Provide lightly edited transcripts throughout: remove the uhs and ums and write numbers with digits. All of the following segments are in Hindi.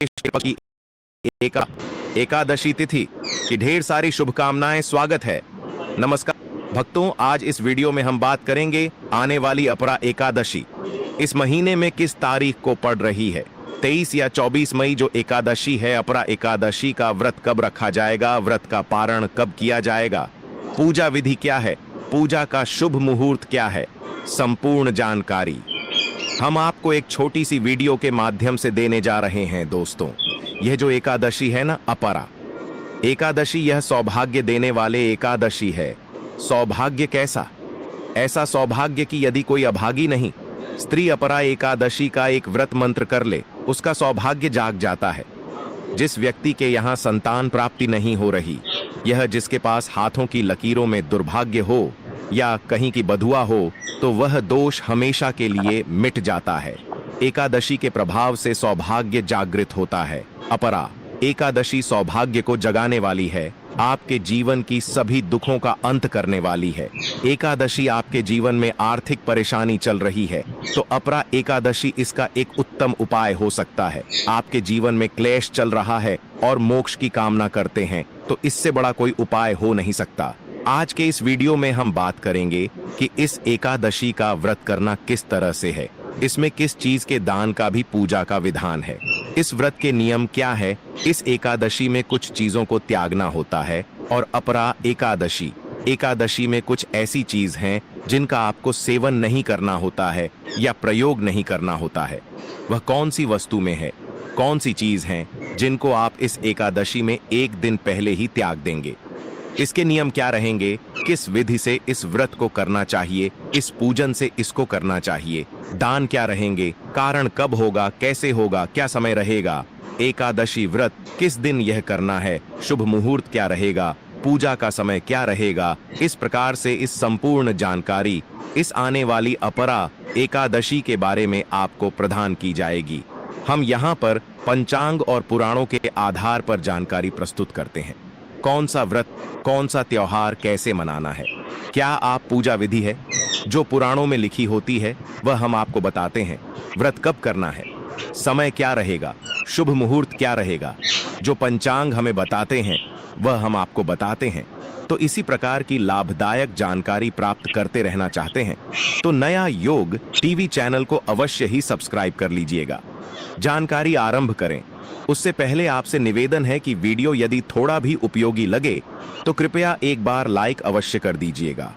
की एकादशी तिथि की ढेर सारी शुभकामनाएं। स्वागत है। नमस्कार भक्तों, आज इस वीडियो में हम बात करेंगे आने वाली अपरा एकादशी इस महीने में किस तारीख को पड़ रही है। 23 या 24 मई जो एकादशी है, अपरा एकादशी का व्रत कब रखा जाएगा, व्रत का पारण कब किया जाएगा, पूजा विधि क्या है, पूजा का शुभ मुहूर्त क्या है, संपूर्ण जानकारी हम आपको एक छोटी सी वीडियो के माध्यम से देने जा रहे हैं। दोस्तों, यह जो एकादशी है ना, अपरा एकादशी, यह सौभाग्य देने वाले एकादशी है। सौभाग्य कैसा? ऐसा सौभाग्य कि यदि कोई अभागी नहीं, स्त्री अपरा एकादशी का एक व्रत मंत्र कर ले, उसका सौभाग्य जाग जाता है। जिस व्यक्ति के यहाँ संतान प्राप्ति नहीं हो रही, यह जिसके पास हाथों की लकीरों में दुर्भाग्य हो या कहीं की बधुआ हो, तो वह दोष हमेशा के लिए मिट जाता है। एकादशी के प्रभाव से सौभाग्य जागृत होता है। अपरा एकादशी सौभाग्य को जगाने वाली है, आपके जीवन की सभी दुखों का अंत करने वाली है। एकादशी आपके जीवन में आर्थिक परेशानी चल रही है तो अपरा एकादशी इसका एक उत्तम उपाय हो सकता है। आपके जीवन में क्लेश चल रहा है और मोक्ष की कामना करते हैं तो इससे बड़ा कोई उपाय हो नहीं सकता। आज के इस वीडियो में हम बात करेंगे कि इस एकादशी का व्रत करना किस तरह से है, इसमें किस चीज के दान का भी पूजा का विधान है, इस व्रत के नियम क्या है, इस एकादशी में कुछ चीजों को त्यागना होता है, और अपरा एकादशी में कुछ ऐसी चीज हैं जिनका आपको सेवन नहीं करना होता है या प्रयोग नहीं करना होता है। वह कौन सी वस्तु में है, कौन सी चीज हैं जिनको आप इस एकादशी में एक दिन पहले ही त्याग देंगे, इसके नियम क्या रहेंगे, किस विधि से इस व्रत को करना चाहिए, इस पूजन से इसको करना चाहिए, दान क्या रहेंगे, कारण कब होगा, कैसे होगा, क्या समय रहेगा, एकादशी व्रत किस दिन यह करना है, शुभ मुहूर्त क्या रहेगा, पूजा का समय क्या रहेगा। इस प्रकार से इस संपूर्ण जानकारी इस आने वाली अपरा एकादशी के बारे में आपको प्रदान की जाएगी। हम यहाँ पर पंचांग और पुराणों के आधार पर जानकारी प्रस्तुत करते हैं। कौन सा व्रत, कौन सा त्योहार कैसे मनाना है, क्या आप पूजा विधि है जो पुराणों में लिखी होती है वह हम आपको बताते हैं। व्रत कब करना है, समय क्या रहेगा, शुभ मुहूर्त क्या रहेगा, जो पंचांग हमें बताते हैं वह हम आपको बताते हैं। तो इसी प्रकार की लाभदायक जानकारी प्राप्त करते रहना चाहते हैं तो नया योग टीवी चैनल को अवश्य ही सब्सक्राइब कर लीजिएगा। जानकारी आरंभ करें उससे पहले आपसे निवेदन है कि वीडियो यदि थोड़ा भी उपयोगी लगे तो कृपया एक बार लाइक अवश्य कर दीजिएगा।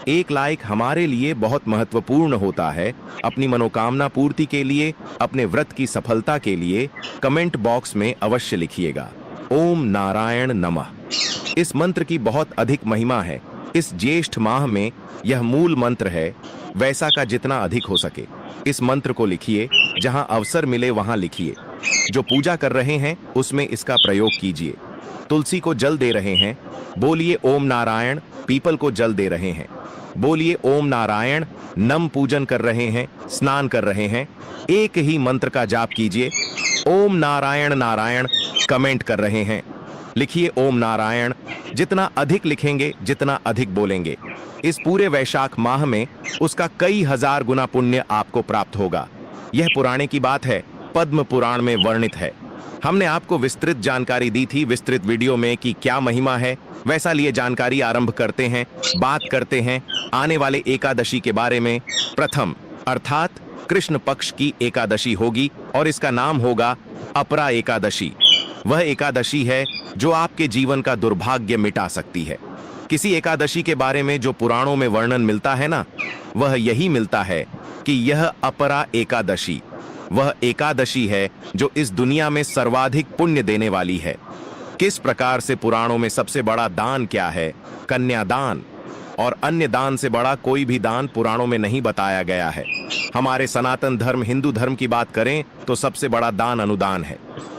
एक लाइक हमारे लिए बहुत महत्वपूर्ण होता है। अपनी मनोकामना पूर्ति के लिए, अपने व्रत की सफलता के लिए कमेंट बॉक्स में अवश्य लिखिएगा ओम नारायण नमः। इस मंत्र की बहुत अधिक महिमा है। इस ज्येष्ठ माह में यह मूल मंत्र है। वैसा का जितना अधिक हो सके इस मंत्र को लिखिए, जहां अवसर मिले वहां लिखिए। जो पूजा कर रहे हैं उसमें इसका प्रयोग कीजिए। तुलसी को जल दे रहे हैं, बोलिए ओम नारायण। पीपल को जल दे रहे हैं, बोलिए ओम नारायण। नम पूजन कर रहे हैं, स्नान कर रहे हैं, एक ही मंत्र का जाप कीजिए, ओम नारायण नारायण। कमेंट कर रहे हैं, लिखिए ओम नारायण। जितना अधिक लिखेंगे, जितना अधिक बोलेंगे, इस पूरे वैशाख माह में उसका कई हजार गुना पुण्य आपको प्राप्त होगा। यह पुराने की बात है, पद्म पुराण में वर्णित है। हमने आपको विस्तृत जानकारी दी थी विस्तृत वीडियो में कि क्या महिमा है। वैसा लिए जानकारी आरंभ करते हैं, बात करते हैं आने वाले एकादशी के बारे में। प्रथम अर्थात कृष्ण पक्ष की एकादशी होगी और इसका नाम होगा अपरा एकादशी। वह एकादशी है जो आपके जीवन का दुर्भाग्य मिटा सकती है। किसी एकादशी के बारे में जो पुराणों में वर्णन मिलता है ना, वह यही मिलता है कि यह अपरा एकादशी वह एकादशी है जो इस दुनिया में सर्वाधिक पुण्य देने वाली है। किस प्रकार से पुराणों में सबसे बड़ा दान क्या है, कन्यादान, और अन्य दान से बड़ा कोई भी दान पुराणों में नहीं बताया गया है। हमारे सनातन धर्म हिंदू धर्म की बात करें तो सबसे बड़ा दान अनुदान है।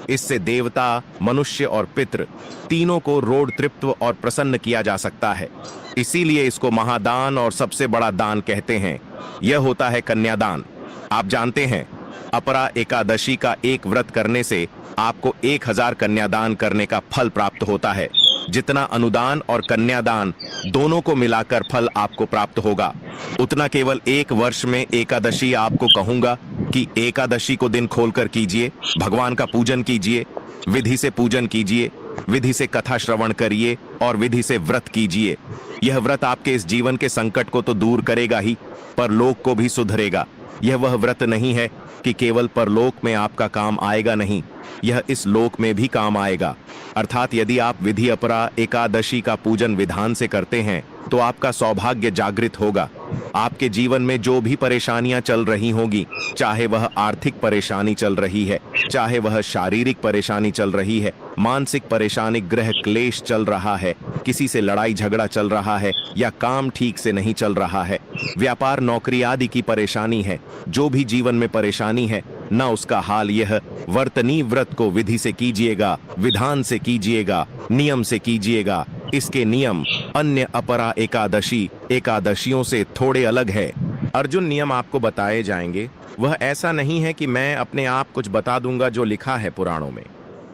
इससे देवता, मनुष्य और पितृ तीनों को रोड तृप्त और प्रसन्न किया जा सकता है। इसीलिए इसको महादान और सबसे बड़ा दान कहते हैं। यह होता है कन्यादान। आप जानते हैं अपरा एकादशी का एक व्रत करने से आपको 1000 कन्यादान करने का फल प्राप्त होता है। जितना अनुदान और कन्यादान दोनों को मिलाकर फल आपको प्राप्त होगा, उतना केवल एक वर्ष में एकादशी आपको कहूंगा कि एकादशी को दिन खोलकर कीजिए, भगवान का पूजन कीजिए, विधि से पूजन कीजिए, विधि से कथा श्रवण करिए और विधि से व्रत कीजिए। यह व्रत आपके इस जीवन के संकट को तो दूर करेगा ही, परलोक को भी सुधरेगा। यह वह व्रत नहीं है कि केवल परलोक में आपका काम आएगा, नहीं, यह इस लोक में भी काम आएगा। अर्थात यदि आप विधि अपरा एकादशी का पूजन विधान से करते हैं तो आपका सौभाग्य जागृत होगा। आपके जीवन में जो भी परेशानियां चल रही होगी, चाहे वह आर्थिक परेशानी चल रही है, चाहे वह शारीरिक परेशानी चल रही है, मानसिक परेशानी, ग्रह क्लेश चल रहा है, किसी से लड़ाई झगड़ा चल रहा है या काम ठीक से नहीं चल रहा है, व्यापार नौकरी आदि की परेशानी है, जो भी जीवन में परेशानी है ना, उसका हाल यह वर्तनी व्रत को विधि से कीजिएगा, विधान से कीजिएगा, नियम से कीजिएगा। इसके नियम अन्य अपरा एकादशियों से थोड़े अलग है। अर्जुन, नियम आपको बताए जाएंगे। वह ऐसा नहीं है कि मैं अपने आप कुछ बता दूंगा जो लिखा है पुराणों में,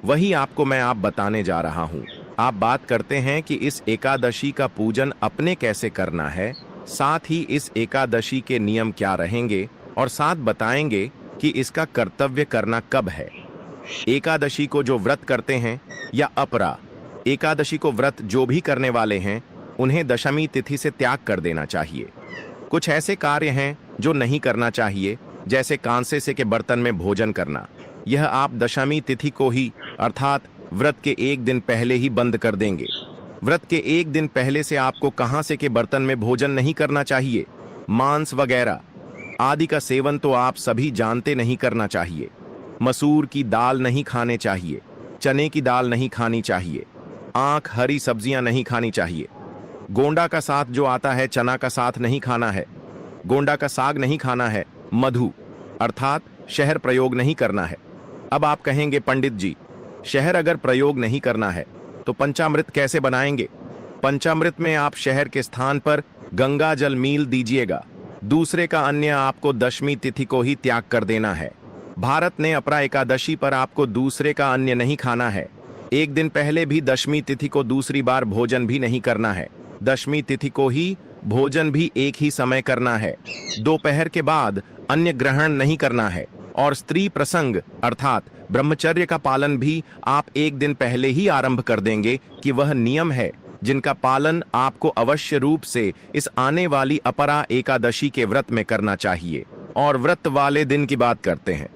वही आपको मैं आप बताने जा रहा हूं। आप बात करते हैं कि इस एकादशी का पूजन अपने कैसे करना है, साथ ही इस एकादशी के नियम क्या रहेंगे और साथ बताएंगे कि इसका कर्तव्य करना कब है। एकादशी को जो व्रत करते हैं या अपरा एकादशी को व्रत जो भी करने वाले हैं, उन्हें दशमी तिथि से त्याग कर देना चाहिए। कुछ ऐसे कार्य हैं जो नहीं करना चाहिए, जैसे कांसे से के बर्तन में भोजन करना। यह आप दशमी तिथि को ही अर्थात व्रत के एक दिन पहले ही बंद कर देंगे। व्रत के एक दिन पहले से आपको कहां से के बर्तन में भोजन नहीं करना चाहिए। मांस वगैरह आदि का सेवन तो आप सभी जानते नहीं करना चाहिए। मसूर की दाल नहीं खाने चाहिए, चने की दाल नहीं खानी चाहिए, आंख हरी सब्जियां नहीं खानी चाहिए। गोंडा का साथ जो आता है, चना का साथ नहीं खाना है। गोंडा का साग नहीं खाना है। मधु अर्थात शहर प्रयोग नहीं करना है। अब आप कहेंगे, पंडित जी, शहर अगर प्रयोग नहीं करना है तो पंचामृत कैसे बनाएंगे? पंचामृत में आप शहर के स्थान पर गंगा जल मील दीजिएगा। दूसरे का अन्य आपको दशमी तिथि को ही त्याग कर देना है। भारत ने अपरा एकादशी पर आपको दूसरे का अन्य नहीं खाना है। एक दिन पहले भी दशमी तिथि को दूसरी बार भोजन भी नहीं करना है। दशमी तिथि को ही भोजन भी एक ही समय करना है। दोपहर के बाद अन्य ग्रहण नहीं करना है और स्त्री प्रसंग अर्थात ब्रह्मचर्य का पालन भी आप एक दिन पहले ही आरंभ कर देंगे कि वह नियम है जिनका पालन आपको अवश्य रूप से इस आने वाली अपरा एकादशी के व्रत में करना चाहिए। और व्रत वाले दिन की बात करते हैं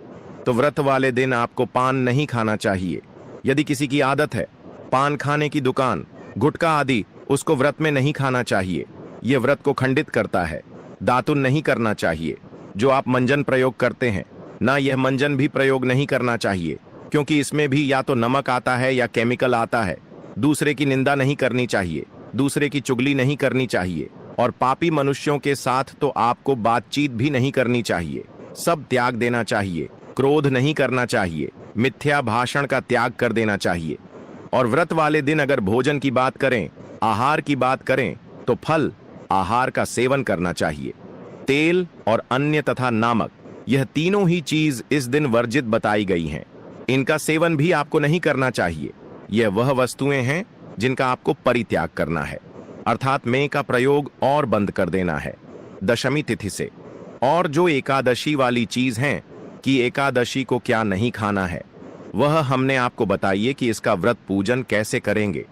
तो व्रत वाले दिन आपको पान नहीं खाना चाहिए। यदि किसी की आदत है पान खाने की, दुकान, गुटखा आदि, उसको व्रत में नहीं खाना चाहिए। यह व्रत को खंडित करता है। दातुन नहीं करना चाहिए। जो आप मंजन प्रयोग करते हैं ना, यह मंजन भी प्रयोग नहीं करना चाहिए, क्योंकि इसमें भी या तो नमक आता है या केमिकल आता है। दूसरे की निंदा नहीं करनी चाहिए, दूसरे की चुगली नहीं करनी चाहिए और पापी मनुष्यों के साथ तो आपको बातचीत भी नहीं करनी चाहिए। सब त्याग देना चाहिए। क्रोध नहीं करना चाहिए। मिथ्या भाषण का त्याग कर देना चाहिए। और व्रत वाले दिन अगर भोजन की बात करें, आहार की बात करें, तो फल आहार का सेवन करना चाहिए। तेल और अन्य तथा नमक, यह तीनों ही चीज इस दिन वर्जित बताई गई हैं। इनका सेवन भी आपको नहीं करना चाहिए। यह वह वस्तुएं हैं जिनका आपको परित्याग करना है, अर्थात में का प्रयोग और बंद कर देना है दशमी तिथि से। और जो एकादशी वाली चीज हैं कि एकादशी को क्या नहीं खाना है, वह हमने आपको बताइए कि इसका व्रत पूजन कैसे करेंगे।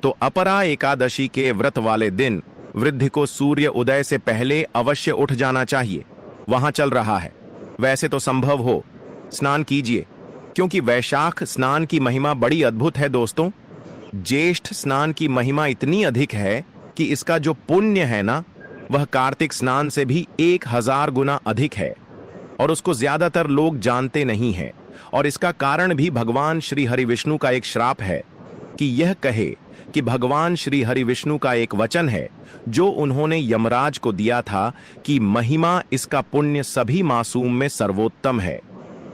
तो अपरा एकादशी के व्रत वाले दिन वृद्धि को सूर्य उदय से पहले अवश्य उठ जाना चाहिए। वहां चल रहा है, वैसे तो संभव हो स्नान कीजिए, क्योंकि वैशाख स्नान की महिमा बड़ी अद्भुत है दोस्तों। ज्येष्ठ स्नान की महिमा इतनी अधिक है कि इसका जो पुण्य है ना, वह कार्तिक स्नान से भी 1000 गुना अधिक है और उसको ज्यादातर लोग जानते नहीं हैं। और इसका कारण भी भगवान श्री हरि विष्णु का एक श्राप है कि यह कहे कि भगवान श्री हरि विष्णु का एक वचन है जो उन्होंने यमराज को दिया था कि महिमा इसका पुण्य सभी मासूम में सर्वोत्तम है।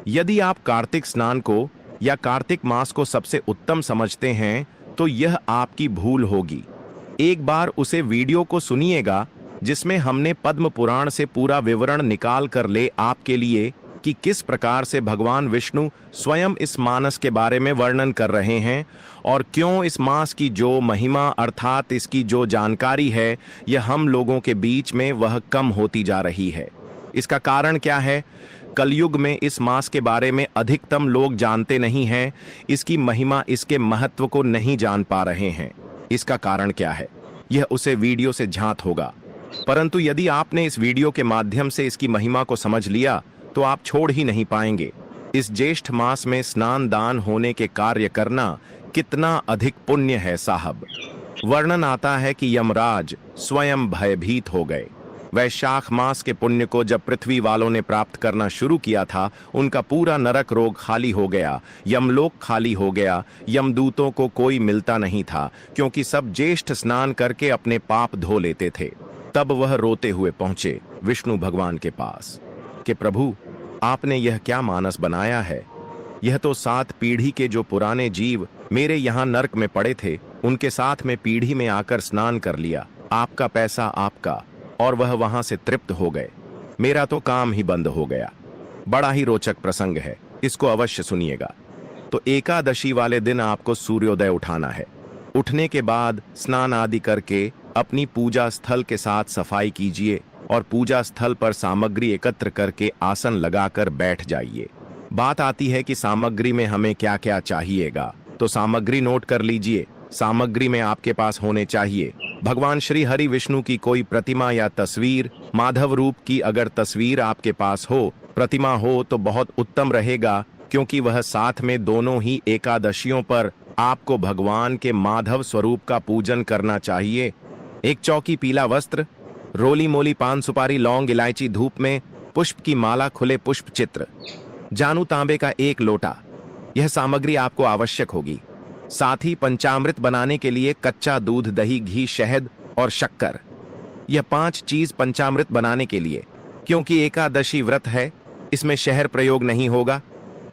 यदि आप कार्तिक स्नान को या कार्तिक मास को सबसे उत्तम समझते हैं तो यह आपकी भूल होगी। एक बार उसे वीडियो को सुनिएगा जिसमें हमने पद्म पुराण से पूरा विवरण निकाल कर ले आपके लिए कि किस प्रकार से भगवान विष्णु स्वयं इस मानस के बारे में वर्णन कर रहे हैं और क्यों इस मास की जो महिमा अर्थात इसकी जो जानकारी है यह हम लोगों के बीच में वह कम होती जा रही है। इसका कारण क्या है? कलयुग में इस मास के बारे में अधिकतम लोग जानते नहीं हैं, इसकी महिमा, इसके महत्व को नहीं जान पा रहे हैं। इसका कारण क्या है, यह उसे वीडियो से झांत होगा। परंतु यदि आपने इस वीडियो के माध्यम से इसकी महिमा को समझ लिया तो आप छोड़ ही नहीं पाएंगे। इस ज्येष्ठ मास में स्नान दान होने के कार्य करना कितना अधिक पुण्य है साहब। वर्णन आता है कि यमराज स्वयं भयभीत हो गए। वैशाख मास के पुण्य को जब पृथ्वी वालों ने प्राप्त करना शुरू किया था, उनका पूरा नरक रोग खाली हो गया, यमलोक खाली हो गया, यमदूतों को कोई मिलता नहीं था, क्योंकि सब ज्येष्ठ स्नान करके अपने पाप धो लेते थे। तब वह रोते हुए पहुंचे विष्णु भगवान के पास कि प्रभु, आपने यह क्या मानस बनाया है? यह तो 7 पीढ़ी के जो पुराने जीव मेरे यहाँ नरक में पड़े थे, उनके साथ में पीढ़ी में आकर स्नान कर लिया। आपका पैसा आपका, और वह वहां से तृप्त हो गए। मेरा तो काम ही बंद हो गया। बड़ा ही रोचक प्रसंग है, इसको अवश्य सुनिएगा। तो एकादशी वाले दिन आपको सूर्योदय उठाना है। उठने के बाद स्नान आदि करके अपनी पूजा स्थल के साथ सफाई कीजिए और पूजा स्थल पर सामग्री एकत्र करके आसन लगाकर बैठ जाइए। बात आती है कि सामग्री में हमें क्या क्या चाहिएगा, तो सामग्री नोट कर लीजिए। सामग्री में आपके पास होने चाहिए भगवान श्री हरि विष्णु की कोई प्रतिमा या तस्वीर, माधव रूप की अगर तस्वीर आपके पास हो, प्रतिमा हो तो बहुत उत्तम रहेगा, क्योंकि वह साथ में दोनों ही एकादशियों पर आपको भगवान के माधव स्वरूप का पूजन करना चाहिए। एक चौकी पीला वस्त्र, रोली मोली पान सुपारी लौंग इलायची धूप में, पुष्प की माला, खुले पुष्प चित्र, जानू तांबे का 1 लोटा, यह सामग्री आपको आवश्यक होगी। साथ ही पंचामृत बनाने के लिए कच्चा दूध, दही, घी, शहद और शक्कर, यह 5 चीज पंचामृत बनाने के लिए। क्योंकि एकादशी व्रत है, इसमें शहर प्रयोग नहीं होगा,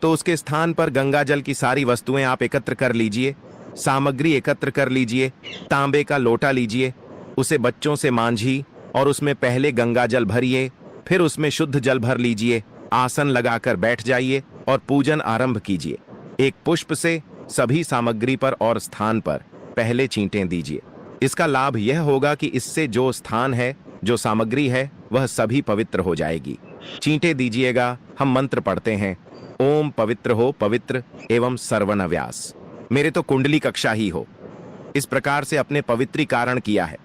तो उसके स्थान पर गंगा जल की सारी वस्तुएं आप एकत्र कर लीजिए। सामग्री एकत्र कर लीजिए। तांबे का लोटा लीजिए, उसे बच्चों से मांझिए और उसमें पहले गंगा जल भरिए, फिर उसमें शुद्ध जल भर लीजिए। आसन लगाकर बैठ जाइए और पूजन आरंभ कीजिए। एक पुष्प से सभी सामग्री पर और स्थान पर पहले छींटें दीजिए। इसका लाभ यह होगा कि इससे जो स्थान है, जो सामग्री है, वह सभी पवित्र हो जाएगी। छींटे दीजिएगा। हम मंत्र पढ़ते हैं, ओम पवित्र हो पवित्र एवं सर्वनव्यास। मेरे तो कुंडली कक्षा ही हो। इस प्रकार से अपने पवित्रीकरण किया है,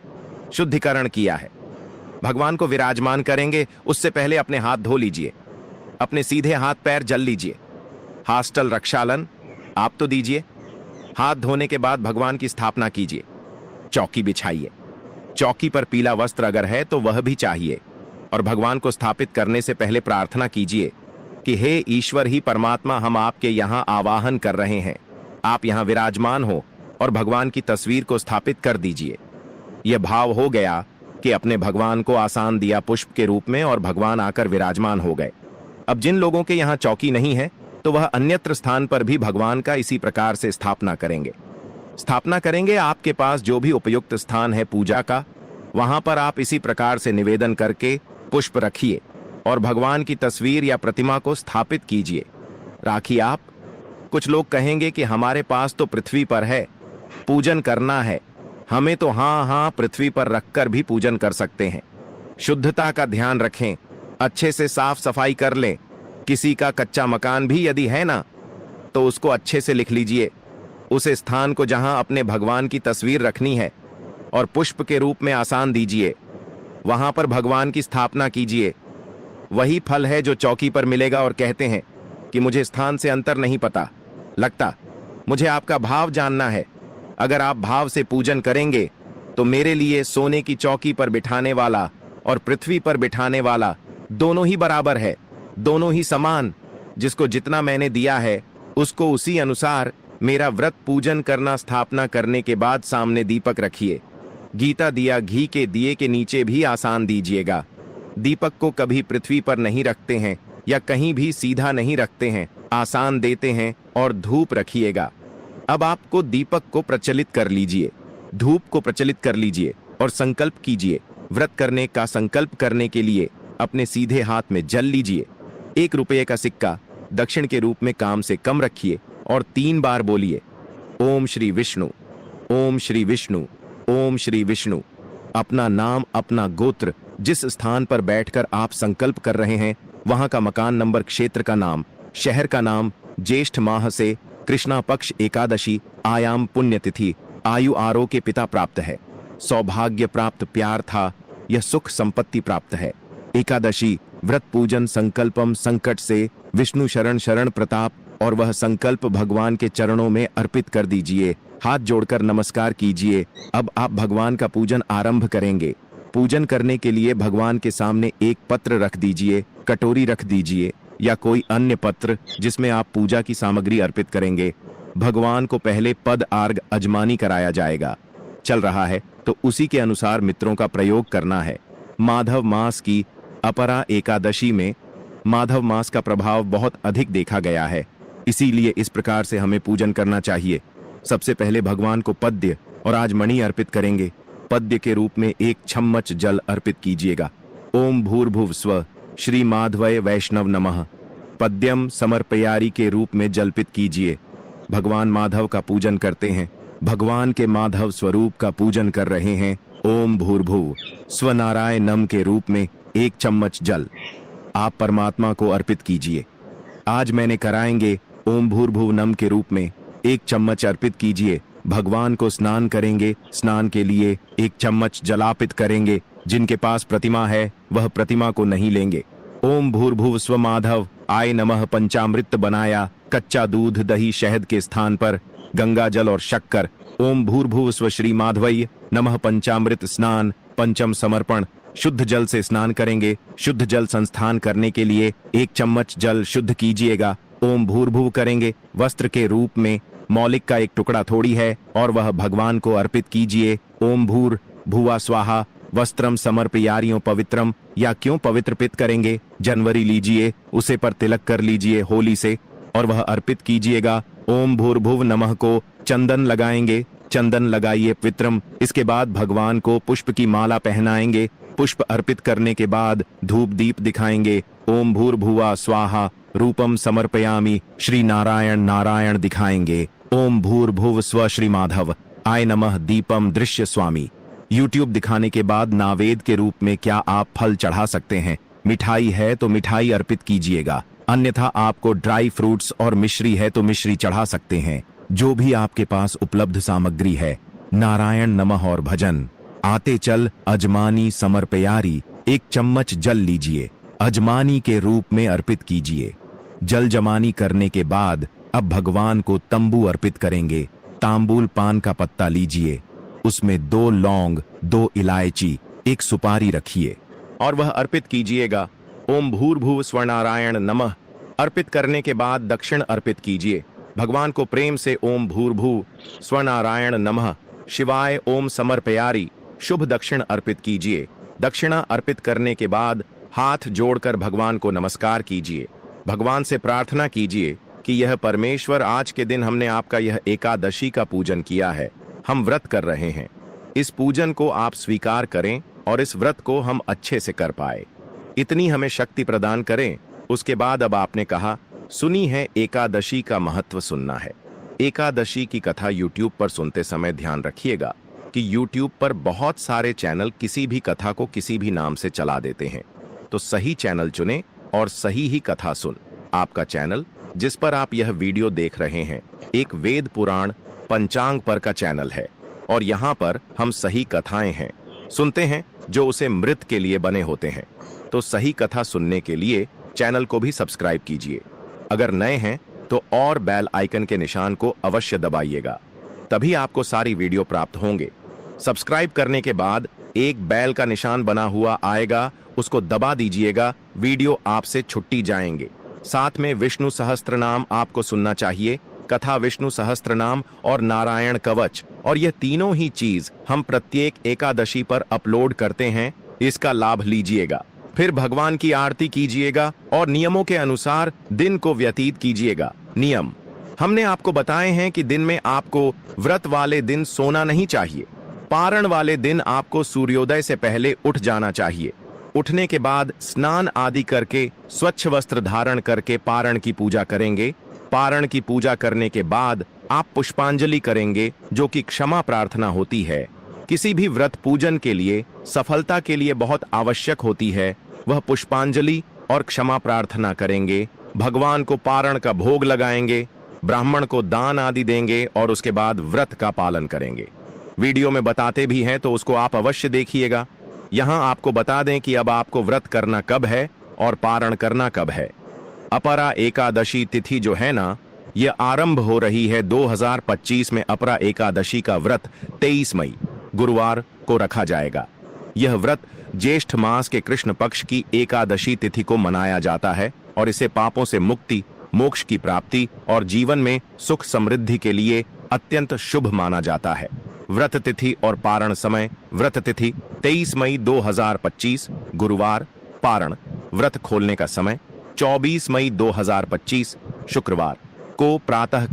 शुद्धिकरण किया है। भगवान को विराजमान करेंगे, उससे पहले अपने हाथ धो लीजिए। अपने सीधे हाथ पैर जल लीजिए। हास्टल रक्षालन आप तो दीजिए। हाथ धोने के बाद भगवान की स्थापना कीजिए। चौकी बिछाइए। चौकी पर पीला वस्त्र अगर है तो वह भी चाहिए। और भगवान को स्थापित करने से पहले प्रार्थना कीजिए कि हे ईश्वर ही परमात्मा, हम आपके यहाँ आवाहन कर रहे हैं, आप यहाँ विराजमान हो और भगवान की तस्वीर को स्थापित कर दीजिए। यह भाव हो गया कि अपने भगवान को आसान दिया पुष्प के रूप में और भगवान आकर विराजमान हो गए। अब जिन लोगों के यहाँ चौकी नहीं है तो वह अन्यत्र स्थान पर भी भगवान का इसी प्रकार से स्थापना करेंगे। आपके पास जो भी उपयुक्त स्थान है पूजा का, वहां पर आप इसी प्रकार से निवेदन करके पुष्प रखिए और भगवान की तस्वीर या प्रतिमा को स्थापित कीजिए। राखिए आप। कुछ लोग कहेंगे कि हमारे पास तो पृथ्वी पर है, पूजन करना है हमें, तो हाँ, पृथ्वी पर रखकर भी पूजन कर सकते हैं। शुद्धता का ध्यान रखें, अच्छे से साफ सफाई कर लें। किसी का कच्चा मकान भी यदि है ना, तो उसको अच्छे से लिख लीजिए। उस स्थान को जहां अपने भगवान की तस्वीर रखनी है और पुष्प के रूप में आसान दीजिए, वहां पर भगवान की स्थापना कीजिए। वही फल है जो चौकी पर मिलेगा। और कहते हैं कि मुझे स्थान से अंतर नहीं पता लगता, मुझे आपका भाव जानना है। अगर आप भाव से पूजन करेंगे तो मेरे लिए सोने की चौकी पर बिठाने वाला और पृथ्वी पर बिठाने वाला दोनों ही बराबर है, दोनों ही समान। जिसको जितना मैंने दिया है उसको उसी अनुसार मेरा व्रत पूजन करना। स्थापना करने के बाद सामने दीपक रखिए। गीता दिया घी के दिए के नीचे भी आसान दीजिएगा। दीपक को कभी पृथ्वी पर नहीं रखते हैं या कहीं भी सीधा नहीं रखते हैं, आसान देते हैं और धूप रखिएगा। अब आपको दीपक को प्रचलित कर लीजिए, धूप को प्रचलित कर लीजिए और संकल्प कीजिए। व्रत करने का संकल्प करने के लिए अपने सीधे हाथ में जल लीजिए। 1 रुपये का सिक्का दक्षिण के रूप में काम से कम रखिए और 3 बार बोलिए, ओम श्री विष्णु, ओम श्री विष्णु, ओम श्री विष्णु। अपना नाम, अपना गोत्र, जिस स्थान पर बैठकर आप संकल्प कर रहे हैं वहां का मकान नंबर, क्षेत्र का नाम, शहर का नाम, ज्येष्ठ माह से कृष्णा पक्ष एकादशी, आयाम पुण्यतिथि, आयु आरोग्य पिता प्राप्त है, सौभाग्य प्राप्त प्यार था, यह सुख संपत्ति प्राप्त है। एकादशी व्रत पूजन संकल्पम संकट से विष्णु शरण शरण प्रताप, और वह संकल्प भगवान के चरणों में अर्पित कर दीजिए। हाथ जोड़कर नमस्कार कीजिए। अब आप भगवान का पूजन आरंभ करेंगे। पूजन करने के लिए भगवान के सामने एक पत्र रख दीजिए, कटोरी रख दीजिए या कोई अन्य पत्र जिसमें आप पूजा की सामग्री अर्पित करेंगे। भगवान को पहले पद आर्घ अजमानी कराया जाएगा। चल रहा है तो उसी के अनुसार मित्रों का प्रयोग करना है। माधव मास की अपरा एकादशी में माधव मास का प्रभाव बहुत अधिक देखा गया है, इसीलिए इस प्रकार से हमें पूजन करना चाहिए। सबसे पहले भगवान को पद्य और आज मणि अर्पित करेंगे। पद्य के रूप में 1 चम्मच जल अर्पित कीजिएगा। ओम भूर्भुव स्व श्री माधवय वैष्णव नमः। पद्यम समर्पयारी के रूप में जलपित कीजिए। भगवान माधव का पूजन करते हैं, भगवान के माधव स्वरूप का पूजन कर रहे हैं। ओम भूर्भुव स्वनारायणम के रूप में 1 चम्मच जल आप परमात्मा को अर्पित कीजिए। आज मैंने कराएंगे ओम भूर्भुव नम के रूप में 1 चम्मच अर्पित कीजिए। भगवान को स्नान करेंगे। स्नान के लिए 1 चम्मच जलापित करेंगे। जिनके पास प्रतिमा है वह प्रतिमा को नहीं लेंगे। ओम भूर्भुव स्व माधव आय नमः। पंचामृत बनाया, कच्चा दूध दही शहद के स्थान पर गंगा जल और शक्कर। ओम भूर्भुव स्व श्री माधवय नमः। पंचामृत स्नान, पंचम समर्पण। शुद्ध जल से स्नान करेंगे। शुद्ध जल संस्थान करने के लिए 1 चम्मच जल शुद्ध कीजिएगा। ओम भूर्भुव करेंगे। वस्त्र के रूप में मौलिक का 1 टुकड़ा थोड़ी है और वह भगवान को अर्पित कीजिए। ओम भूर भुवा स्वाहा वस्त्रम समर्पयारियों पवित्रम, या क्यों पवित्र पित करेंगे। जनवरी लीजिए, उसे पर तिलक कर लीजिए होली से और वह अर्पित कीजिएगा। ओम भूर्भुव नमः को चंदन लगाएंगे। चंदन लगाइए पवित्रम। इसके बाद भगवान को पुष्प की माला पहनाएंगे। पुष्प अर्पित करने के बाद धूप दीप दिखाएंगे। ओम भूर्भुवा स्वाहा रूपम समर्पयामि, श्री नारायण नारायण दिखाएंगे। ओम भूर्भुव स्व श्री माधव आय नमः। दीपम दृश्य स्वामी। यूट्यूब दिखाने के बाद नावेद के रूप में क्या आप फल चढ़ा सकते हैं। मिठाई है तो मिठाई अर्पित कीजिएगा, अन्यथा आपको ड्राई फ्रूट्स और मिश्री है तो मिश्री चढ़ा सकते हैं। जो भी आपके पास उपलब्ध सामग्री है। नारायण नमः और भजन। आते चल अजमानी समर्पयारी 1 चम्मच जल लीजिए, अजमानी के रूप में अर्पित कीजिए। जल जमानी करने के बाद अब भगवान को तंबू अर्पित करेंगे। तांबूल पान का पत्ता लीजिए, उसमें 2 लौंग, 2 इलायची, 1 सुपारी रखिए और वह अर्पित कीजिएगा। ओम भूर्भुव स्वर्णारायण नमः। अर्पित करने के बाद दक्षिण अर्पित कीजिए। भगवान को प्रेम से ओम भूर्भुव स्वर्णारायण नमः शिवाय ओम समर्पयारी शुभ दक्षिण अर्पित कीजिए। दक्षिणा अर्पित करने के बाद हाथ जोड़कर भगवान को नमस्कार कीजिए। भगवान से प्रार्थना कीजिए कि यह परमेश्वर, आज के दिन हमने आपका यह एकादशी का पूजन किया है, हम व्रत कर रहे हैं, इस पूजन को आप स्वीकार करें और इस व्रत को हम अच्छे से कर पाए, इतनी हमें शक्ति प्रदान करें। उसके बाद अब आपने कहा सुनी है एकादशी का महत्व सुनना है। एकादशी की कथा यूट्यूब पर सुनते समय ध्यान रखिएगा कि यूट्यूब पर बहुत सारे चैनल किसी भी कथा को किसी भी नाम से चला देते हैं, तो सही चैनल चुने और सही ही कथा सुन। आपका चैनल जिस पर आप यह वीडियो देख रहे हैं एक वेद पुराण पंचांग पर का चैनल है और यहाँ पर हम सही कथाएं हैं सुनते हैं जो उसे मृत के लिए बने होते हैं। तो सही कथा सुनने के लिए चैनल को भी सब्सक्राइब कीजिए। अगर नए हैं तो और बेल आइकन के निशान को अवश्य दबाइएगा, तभी आपको सारी वीडियो प्राप्त होंगे। सब्सक्राइब करने के बाद एक बेल का निशान बना हुआ आएगा, उसको दबा दीजिएगा, वीडियो आपसे छुट्टी जाएंगे। साथ में विष्णु सहस्त्र नाम आपको सुनना चाहिए, कथा विष्णु सहस्त्र नाम और नारायण कवच, और यह तीनों ही चीज हम प्रत्येक एकादशी पर अपलोड करते हैं, इसका लाभ लीजिएगा। फिर भगवान की आरती कीजिएगा और नियमों के अनुसार दिन को व्यतीत कीजिएगा। नियम हमने आपको बताए हैं कि दिन में आपको व्रत वाले दिन सोना नहीं चाहिए। पारण वाले दिन आपको सूर्योदय से पहले उठ जाना चाहिए। उठने के बाद स्नान आदि करके स्वच्छ वस्त्र धारण करके पारण की पूजा करेंगे। पारण की पूजा करने के बाद आप पुष्पांजलि करेंगे, जो कि क्षमा प्रार्थना होती है। किसी भी व्रत पूजन के लिए सफलता के लिए बहुत आवश्यक होती है। वह पुष्पांजलि और क्षमा प्रार्थना करेंगे, भगवान को पारण का भोग लगाएंगे, ब्राह्मण को दान आदि देंगे और उसके बाद व्रत का पालन करेंगे। वीडियो में बताते भी हैं तो उसको आप अवश्य देखिएगा। यहां आपको बता दें कि अब आपको व्रत करना कब है और पारण करना कब है। अपरा एकादशी तिथि जो है ना, यह आरंभ हो रही है 2025 में। अपरा एकादशी का व्रत 23 मई गुरुवार को रखा जाएगा। यह व्रत ज्येष्ठ मास के कृष्ण पक्ष की एकादशी तिथि को मनाया जाता है और इसे पापों से मुक्ति, मोक्ष की प्राप्ति और जीवन में सुख समृद्धि के लिए अत्यंत शुभ माना जाता है। व्रत तिथि और पारण समय: व्रत तिथि 23 मई 2025 गुरुवार, पारण व्रत खोलने का समय 24 मई 2025 शुक्रवार को प्रातः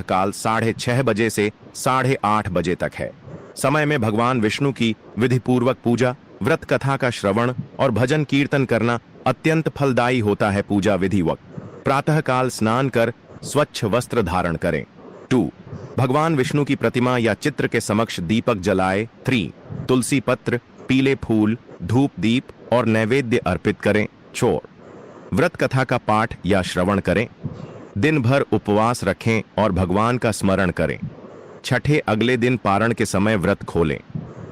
काल 6:30 बजे से 8:30 बजे तक है। समय में भगवान विष्णु की विधिपूर्वक पूजा, व्रत कथा का श्रवण और भजन कीर्तन करना अत्यंत फलदायी होता है। पूजा विधि वक्त: प्रातः काल स्नान कर स्वच्छ वस्त्र धारण करें। 2. भगवान विष्णु की प्रतिमा या चित्र के समक्ष दीपक जलाए। 3. तुलसी पत्र, पीले फूल, धूप दीप और नैवेद्य अर्पित करें। 4. व्रत कथा का पाठ या श्रवण करें। दिन भर उपवास रखें और भगवान का स्मरण करें। छठे अगले दिन पारण के समय व्रत खोलें।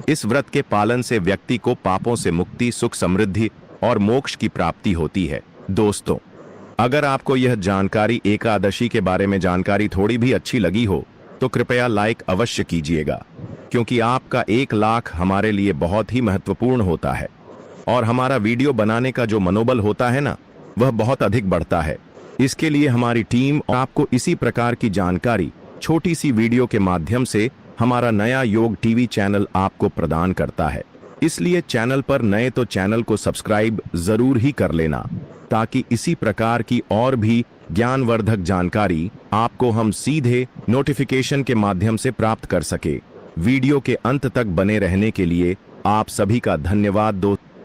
इस व्रत के पालन से व्यक्ति को पापों से मुक्ति, सुख समृद्धि और मोक्ष की प्राप्ति होती है। दोस्तों, अगर आपको यह जानकारी एकादशी के बारे में जानकारी थोड़ी भी अच्छी लगी हो तो कृपया लाइक अवश्य कीजिएगा, क्योंकि आपका 1 लाख हमारे लिए बहुत ही महत्वपूर्ण होता है और हमारा वीडियो बनाने का जो मनोबल होता है ना, वह बहुत अधिक बढ़ता है। इसके लिए हमारी टीम आपको इसी प्रकार की जानकारी छोटी सी वीडियो के माध्यम से हमारा नया योग टीवी चैनल आपको प्रदान करता है। इसलिए चैनल पर नए तो चैनल को सब्सक्राइब जरूर ही कर लेना, ताकि इसी प्रकार की और भी ज्ञानवर्धक जानकारी आपको हम सीधे नोटिफिकेशन के माध्यम से प्राप्त कर सके। वीडियो के अंत तक बने रहने के लिए आप सभी का धन्यवाद दोस्तों।